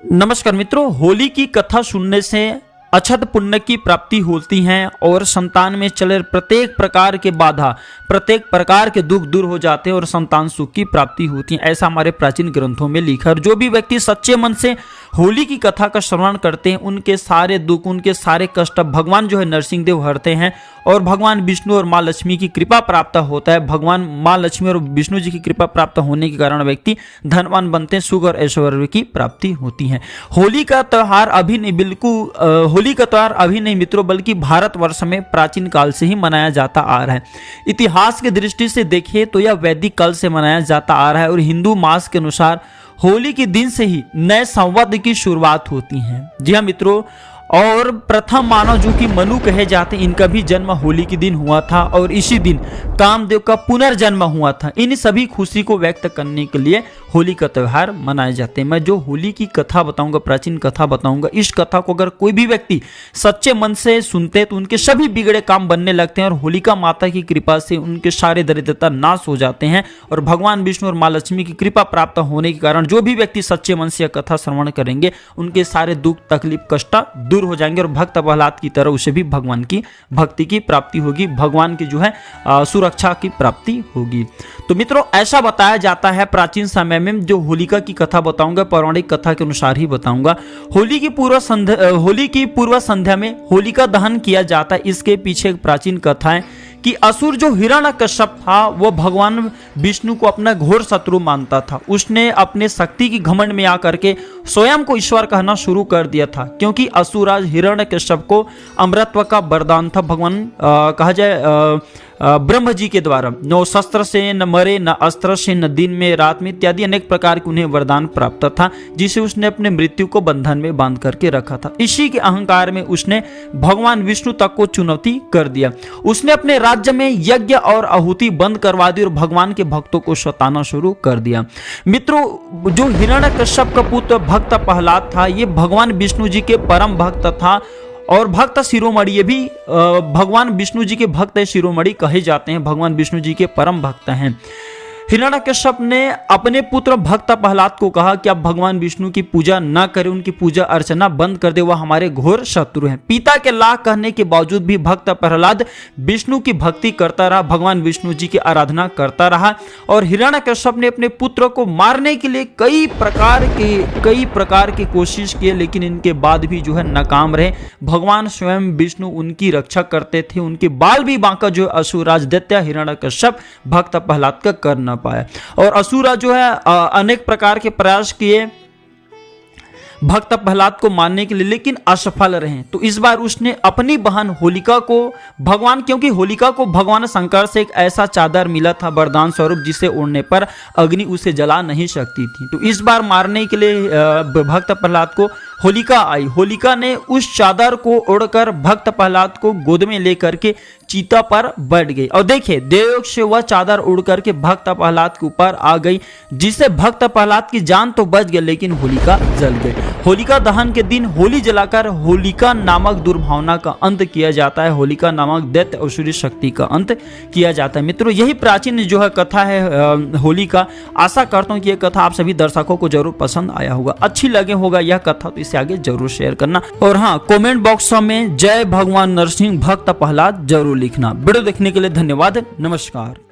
नमस्कार मित्रों, होली की कथा सुनने से अक्षत पुण्य की प्राप्ति होती है और संतान में चले प्रत्येक प्रकार के बाधा, प्रत्येक प्रकार के दुख दूर हो जाते हैं और संतान सुख की प्राप्ति होती है। ऐसा हमारे प्राचीन ग्रंथों में लिखा है। और जो भी व्यक्ति सच्चे मन से होली की कथा का श्रवण करते हैं, उनके सारे दुख, उनके सारे कष्ट भगवान जो है नरसिंह देव हरते हैं और भगवान विष्णु और माँ लक्ष्मी की कृपा प्राप्त होता है। भगवान माँ लक्ष्मी और विष्णु जी की कृपा प्राप्त होने के कारण व्यक्ति धनवान बनते हैं, सुख और ऐश्वर्य की प्राप्ति होती है। होली का त्यौहार अभी नहीं मित्रों, बल्कि भारतवर्ष में प्राचीन काल से ही मनाया जाता आ रहा है। इतिहास की दृष्टि से देखें तो यह वैदिक काल से मनाया जाता आ रहा है और हिंदू मास के अनुसार होली के दिन से ही नए संवत की शुरुआत होती है। जी हाँ मित्रों, और प्रथम मानव जो कि मनु कहे जाते हैं, इनका भी जन्म होली के दिन हुआ था और इसी दिन कामदेव का पुनर्जन्म हुआ था। इन सभी खुशी को व्यक्त करने के लिए होली का त्यौहार मनाए जाते हैं। मैं जो होली की कथा बताऊंगा, प्राचीन कथा बताऊंगा, इस कथा को अगर कोई भी व्यक्ति सच्चे मन से सुनते तो उनके सभी बिगड़े काम बनने लगते हैं और होलिका माता की कृपा से उनके सारे दरिद्रता नाश हो जाते हैं और भगवान विष्णु और माँ लक्ष्मी की कृपा प्राप्त होने के कारण जो भी व्यक्ति सच्चे मन से यह कथा श्रवण करेंगे, उनके सारे दुख, तकलीफ, कष्ट दूर हो जाएंगे और भक्त प्रहलाद की तरह उसे भी भगवान की भक्ति की प्राप्ति होगी, भगवान की जो है सुरक्षा की प्राप्ति होगी। तो मित्रों, ऐसा बताया जाता है प्राचीन समय में, जो होलिका की कथा बताऊंगा पौराणिक कथा के अनुसार ही बताऊंगा। होली की पूर्व संध्या में होलिका दहन किया जाता है। इसके पीछे एक प्राचीन कथा है कि असुर जो हिरण्यकश्यप था, वो भगवान विष्णु को अपना घोर शत्रु मानता था। उसने अपने शक्ति की घमंड में आकर के स्वयं को ईश्वर कहना शुरू कर दिया था, क्योंकि असुराज हिरण्यकश्यप को अमृतत्व का वरदान था। भगवान कहा जाए ब्रह्म जी के द्वारा न शस्त्र से न मरे, न अस्त्र से, न दिन में रात में इत्यादि अनेक प्रकार के उन्हें वरदान प्राप्त था, जिसे उसने अपने मृत्यु को बंधन में बांध करके रखा था। इसी के अहंकार में उसने भगवान विष्णु तक को चुनौती कर दिया। उसने अपने राज्य में यज्ञ और आहुति बंद करवा दी और भगवान के भक्तों को सताना शुरू कर दिया। मित्रों, जो हिरण्यकश्यप का पुत्र भक्त प्रहलाद था, ये भगवान विष्णु जी के परम भक्त था और भक्त शिरोमणि, ये भी भगवान विष्णु जी के भक्त शिरोमणि कहे जाते हैं, भगवान विष्णु जी के परम भक्त हैं। हिरण्यकश्यप ने अपने पुत्र भक्त प्रहलाद को कहा कि आप भगवान विष्णु की पूजा न करें, उनकी पूजा अर्चना बंद कर दे, वह हमारे घोर शत्रु हैं। पिता के लाख कहने के बावजूद भी भक्त प्रहलाद विष्णु की भक्ति करता रहा, भगवान विष्णु जी की आराधना करता रहा और हिरण्यकश्यप ने अपने पुत्र को मारने के लिए कई प्रकार की कोशिश किए, लेकिन इनके बाद भी जो है नाकाम रहे। भगवान स्वयं विष्णु उनकी रक्षा करते थे। उनके बाल भी बांका जो असुरराज दैत्य हिरण्यकश्यप भक्त प्रहलाद का कर न पाया और असुरा जो है अनेक प्रकार के प्रयास किए भक्त प्रहलाद को मारने के लिए, लेकिन असफल रहे। तो इस बार उसने अपनी बहन होलिका को क्योंकि होलिका को भगवान शंकर से एक ऐसा चादर मिला था वरदान स्वरूप, जिसे ओढ़ने पर अग्नि उसे जला नहीं सकती थी। तो इस बार मारने के लिए भक्त प्रहलाद को होलिका आई। होलिका ने उस चादर को ओढ़कर भक्त प्रहलाद को गोद में लेकर के चीता पर बैठ गई और देखिए देवयोग से वह चादर उड़ करके भक्त प्रहलाद के ऊपर आ गई, जिससे भक्त प्रहलाद की जान तो बच गई, लेकिन होलिका जल गई। होलिका दहन के दिन होली जलाकर होलिका नामक दुर्भावना का अंत किया जाता है, होलिका नामक दैत्य असुरी शक्ति का अंत किया जाता है। मित्रों, यही प्राचीन जो है कथा है होली का। आशा करता हूँ कि यह कथा आप सभी दर्शकों को जरूर पसंद आया होगा, अच्छी लगे होगा यह कथा, तो इसे आगे जरूर शेयर करना और हाँ, कमेंट बॉक्स में जय भगवान नरसिंह भक्त प्रहलाद जरूर लिखना। वीडियो देखने के लिए धन्यवाद। नमस्कार।